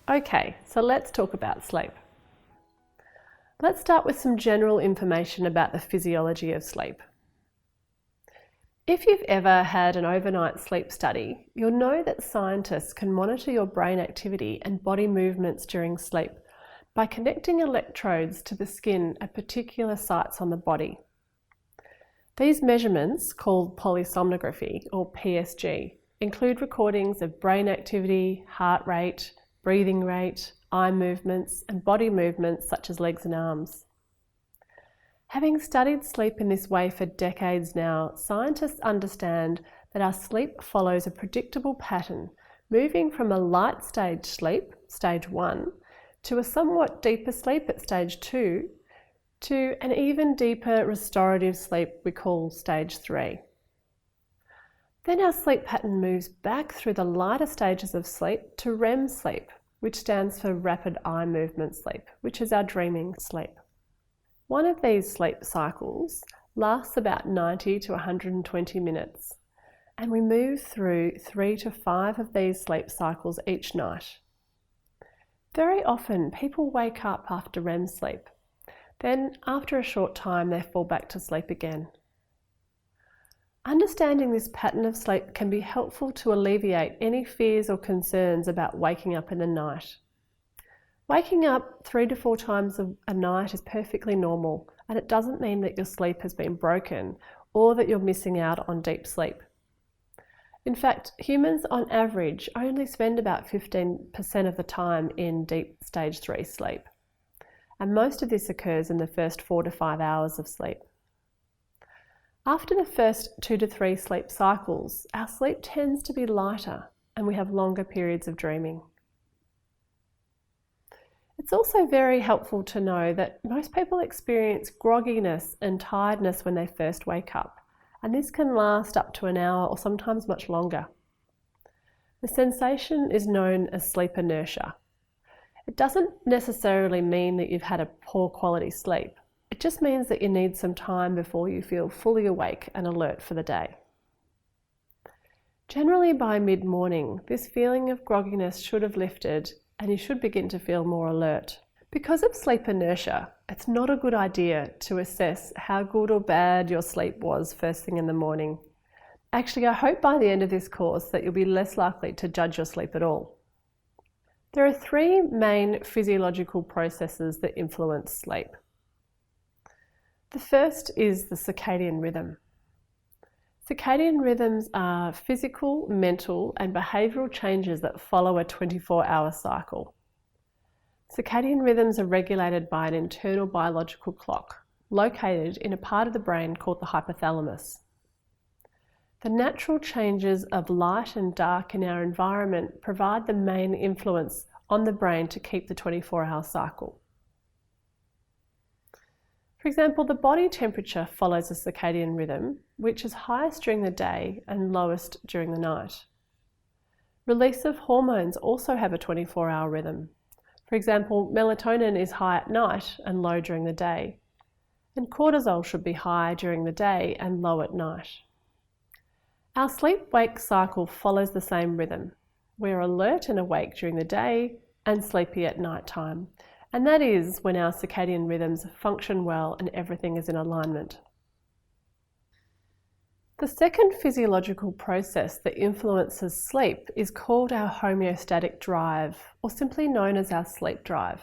Okay, so let's talk about sleep. Let's start with some general information about the physiology of sleep. If you've ever had an overnight sleep study, you'll know that scientists can monitor your brain activity and body movements during sleep by connecting electrodes to the skin at particular sites on the body. These measurements, called polysomnography or PSG, include recordings of brain activity, heart rate, breathing rate, eye movements, and body movements such as legs and arms. Having studied sleep in this way for decades now, scientists understand that our sleep follows a predictable pattern, moving from a light stage sleep, stage 1, to a somewhat deeper sleep at stage 2, to an even deeper restorative sleep we call stage 3. Then our sleep pattern moves back through the lighter stages of sleep to REM sleep, which stands for rapid eye movement sleep, which is our dreaming sleep. One of these sleep cycles lasts about 90 to 120 minutes, and we move through 3 to 5 of these sleep cycles each night. Very often, people wake up after REM sleep. Then, after a short time, they fall back to sleep again. Understanding this pattern of sleep can be helpful to alleviate any fears or concerns about waking up in the night. Waking up 3 to 4 times a night is perfectly normal, and it doesn't mean that your sleep has been broken or that you're missing out on deep sleep. In fact, humans on average only spend about 15% of the time in deep stage 3 sleep, and most of this occurs in the first 4 to 5 hours of sleep. After the first 2 to 3 sleep cycles, our sleep tends to be lighter and we have longer periods of dreaming. It's also very helpful to know that most people experience grogginess and tiredness when they first wake up, and this can last up to an hour or sometimes much longer. The sensation is known as sleep inertia. It doesn't necessarily mean that you've had a poor quality sleep. It just means that you need some time before you feel fully awake and alert for the day. Generally by mid-morning, this feeling of grogginess should have lifted and you should begin to feel more alert. Because of sleep inertia, it's not a good idea to assess how good or bad your sleep was first thing in the morning. Actually, I hope by the end of this course that you'll be less likely to judge your sleep at all. There are 3 main physiological processes that influence sleep. The first is the circadian rhythm. Circadian rhythms are physical, mental, and behavioural changes that follow a 24-hour cycle. Circadian rhythms are regulated by an internal biological clock located in a part of the brain called the hypothalamus. The natural changes of light and dark in our environment provide the main influence on the brain to keep the 24-hour cycle. For example, the body temperature follows a circadian rhythm, which is highest during the day and lowest during the night. Release of hormones also have a 24-hour rhythm. For example, melatonin is high at night and low during the day, and cortisol should be high during the day and low at night. Our sleep-wake cycle follows the same rhythm. We're alert and awake during the day and sleepy at night time. And that is when our circadian rhythms function well and everything is in alignment. The second physiological process that influences sleep is called our homeostatic drive, or simply known as our sleep drive.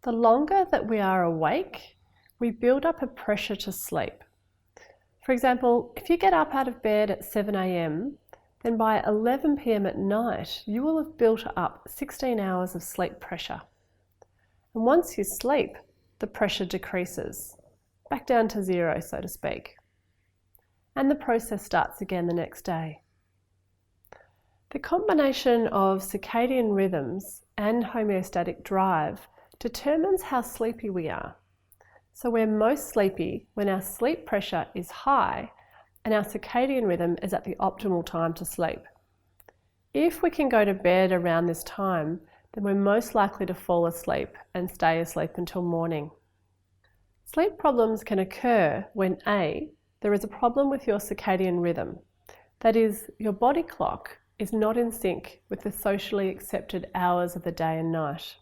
The longer that we are awake, we build up a pressure to sleep. For example, if you get up out of bed at 7 a.m, then by 11 p.m. at night, you will have built up 16 hours of sleep pressure. And once you sleep, the pressure decreases, back down to 0, so to speak. And the process starts again the next day. The combination of circadian rhythms and homeostatic drive determines how sleepy we are. So we're most sleepy when our sleep pressure is high and our circadian rhythm is at the optimal time to sleep. If we can go to bed around this time, then we're most likely to fall asleep and stay asleep until morning. Sleep problems can occur when A, there is a problem with your circadian rhythm. That is, your body clock is not in sync with the socially accepted hours of the day and night.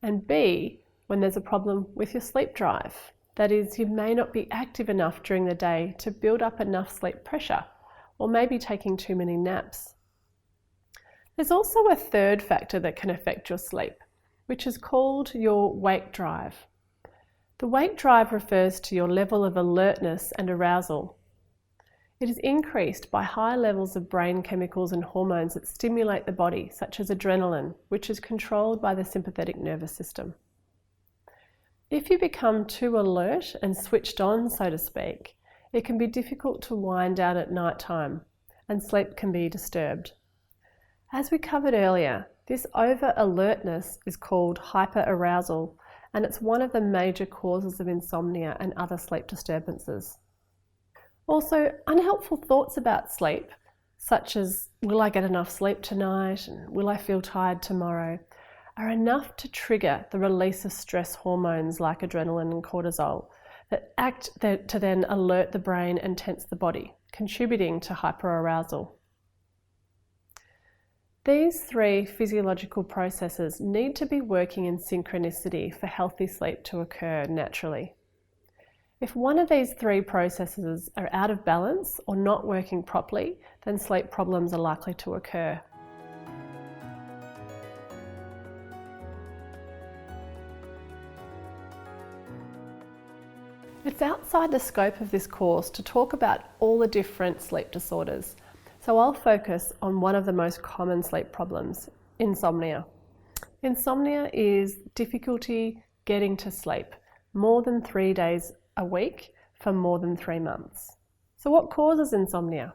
And B, when there's a problem with your sleep drive. That is, you may not be active enough during the day to build up enough sleep pressure, or maybe taking too many naps. There's also a third factor that can affect your sleep, which is called your wake drive. The wake drive refers to your level of alertness and arousal. It is increased by high levels of brain chemicals and hormones that stimulate the body, such as adrenaline, which is controlled by the sympathetic nervous system. If you become too alert and switched on, so to speak, it can be difficult to wind down at night time, and sleep can be disturbed. As we covered earlier, this over-alertness is called hyperarousal, and it's one of the major causes of insomnia and other sleep disturbances. Also, unhelpful thoughts about sleep, such as, will I get enough sleep tonight, and will I feel tired tomorrow, are enough to trigger the release of stress hormones like adrenaline and cortisol that act to then alert the brain and tense the body, contributing to hyperarousal. These three physiological processes need to be working in synchronicity for healthy sleep to occur naturally. If one of these three processes are out of balance or not working properly, then sleep problems are likely to occur. It's outside the scope of this course to talk about all the different sleep disorders, so I'll focus on one of the most common sleep problems, insomnia. Insomnia is difficulty getting to sleep more than 3 days a week for more than 3 months. So what causes insomnia?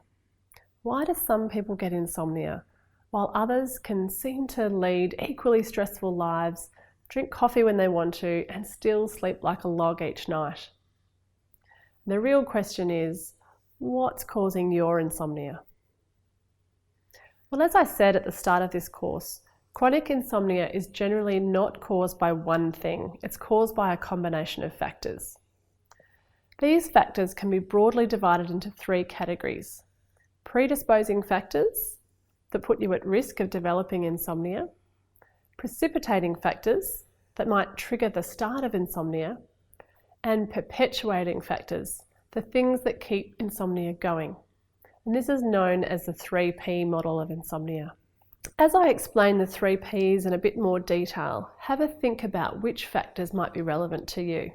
Why do some people get insomnia while others can seem to lead equally stressful lives, drink coffee when they want to, and still sleep like a log each night? The real question is, what's causing your insomnia? Well, as I said at the start of this course, chronic insomnia is generally not caused by one thing. It's caused by a combination of factors. These factors can be broadly divided into 3 categories: predisposing factors that put you at risk of developing insomnia, precipitating factors that might trigger the start of insomnia, and perpetuating factors, the things that keep insomnia going. And this is known as the 3P model of insomnia. As I explain the 3 Ps in a bit more detail, have a think about which factors might be relevant to you.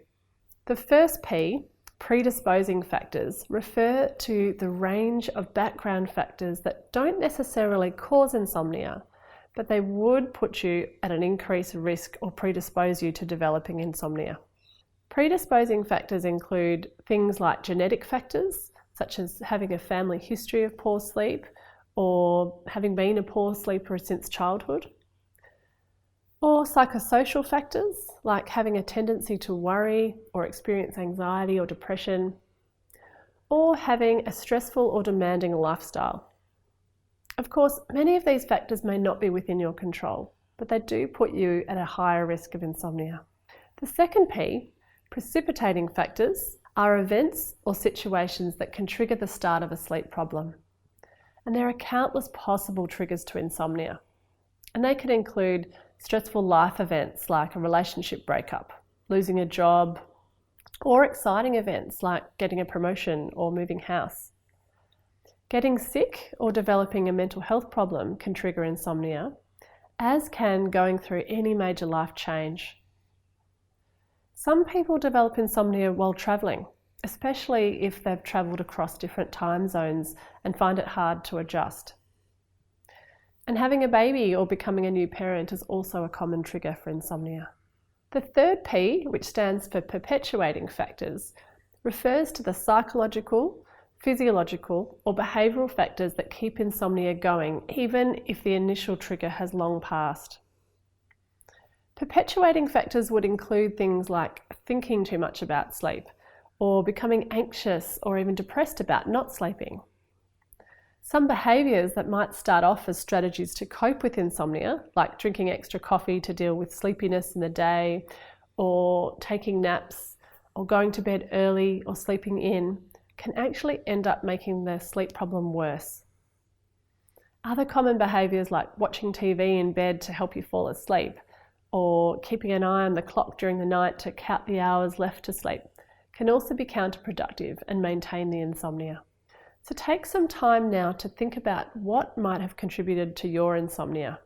The first P, predisposing factors, refer to the range of background factors that don't necessarily cause insomnia, but they would put you at an increased risk or predispose you to developing insomnia. Predisposing factors include things like genetic factors, such as having a family history of poor sleep or having been a poor sleeper since childhood, or psychosocial factors like having a tendency to worry or experience anxiety or depression, or having a stressful or demanding lifestyle. Of course, many of these factors may not be within your control, but they do put you at a higher risk of insomnia. The second P, precipitating factors, are events or situations that can trigger the start of a sleep problem. And there are countless possible triggers to insomnia. And they can include stressful life events like a relationship breakup, losing a job, or exciting events like getting a promotion or moving house. Getting sick or developing a mental health problem can trigger insomnia, as can going through any major life change. Some people develop insomnia while travelling, especially if they've travelled across different time zones and find it hard to adjust. And having a baby or becoming a new parent is also a common trigger for insomnia. The third P, which stands for perpetuating factors, refers to the psychological, physiological, or behavioural factors that keep insomnia going, even if the initial trigger has long passed. Perpetuating factors would include things like thinking too much about sleep, or becoming anxious or even depressed about not sleeping. Some behaviours that might start off as strategies to cope with insomnia, like drinking extra coffee to deal with sleepiness in the day, or taking naps, or going to bed early or sleeping in can actually end up making the sleep problem worse. Other common behaviours like watching TV in bed to help you fall asleep, or keeping an eye on the clock during the night to count the hours left to sleep, can also be counterproductive and maintain the insomnia. So take some time now to think about what might have contributed to your insomnia.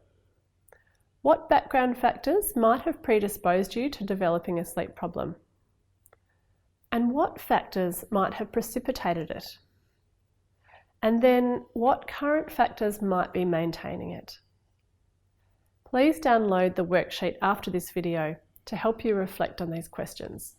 What background factors might have predisposed you to developing a sleep problem? And what factors might have precipitated it? And then what current factors might be maintaining it? Please download the worksheet after this video to help you reflect on these questions.